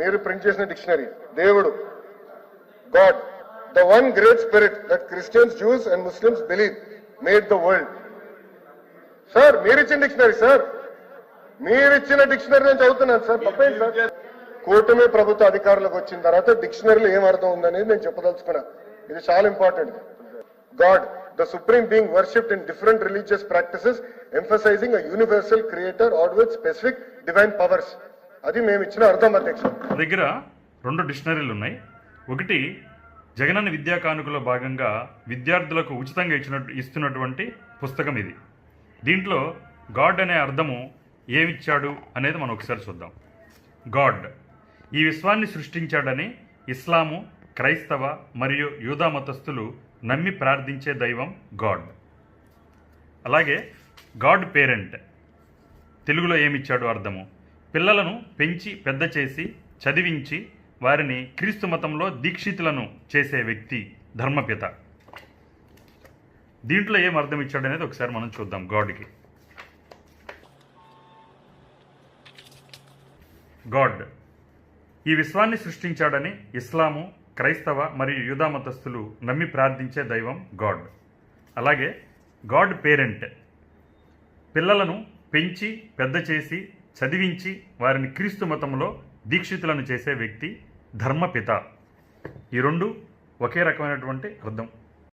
మీరు ప్రింట్ చేసిన డిక్షనరీ దేవుడు God the one great spirit that Christians juice and Muslims believe made the world. Sir మీరిచ్చిన dictionary sir, మీరిచ్చిన dictionary నేను చదువుతున్నాను సార్, తప్పేంటి సార్? కూటమి ప్రభుత్వ అధికారులకు వచ్చిన తర్వాత డిక్షనరీలో ఏం అర్థం ఉందనేది నేను చెప్పదలుచుకున్నా. ఇది చాలా important. God the supreme being worshipped in different religious practices, emphasizing a universal creator or with specific divine powers. అది మేము ఇచ్చిన అర్థం అధ్యక్ష. దగ్గర 2 డిక్షనరీలు ఉన్నాయి. ఒకటి జగనన్న విద్యా కానుకలో భాగంగా విద్యార్థులకు ఉచితంగా ఇస్తున్నటువంటి పుస్తకం ఇది. దీంట్లో గాడ్ అనే అర్థము ఏమిచ్చాడు అనేది మనం ఒకసారి చూద్దాం. గాడ్ ఈ విశ్వాన్ని సృష్టించాడని ఇస్లాము, క్రైస్తవ మరియు యూదా మతస్థులు నమ్మి ప్రార్థించే దైవం గాడ్. అలాగే గాడ్ పేరెంట్ తెలుగులో ఏమిచ్చాడు అర్థము, పిల్లలను పెంచి పెద్ద చేసి చదివించి వారిని క్రీస్తు మతంలో దీక్షితులను చేసే వ్యక్తి ధర్మపిత. దీంట్లో ఏం అర్థం ఇచ్చాడు అనేది ఒకసారి మనం చూద్దాం. గాడ్కి గాడ్ ఈ విశ్వాన్ని సృష్టించాడని ఇస్లాము, క్రైస్తవ మరియు యూదా మతస్థులు నమ్మి ప్రార్థించే దైవం గాడ్. అలాగే గాడ్ పేరెంట్ పిల్లలను పెంచి పెద్ద చేసి చదివించి వారిని క్రీస్తు మతంలో దీక్షితులను చేసే వ్యక్తి ధర్మపిత. ఈ 2 ఒకే రకమైనటువంటి అర్థం.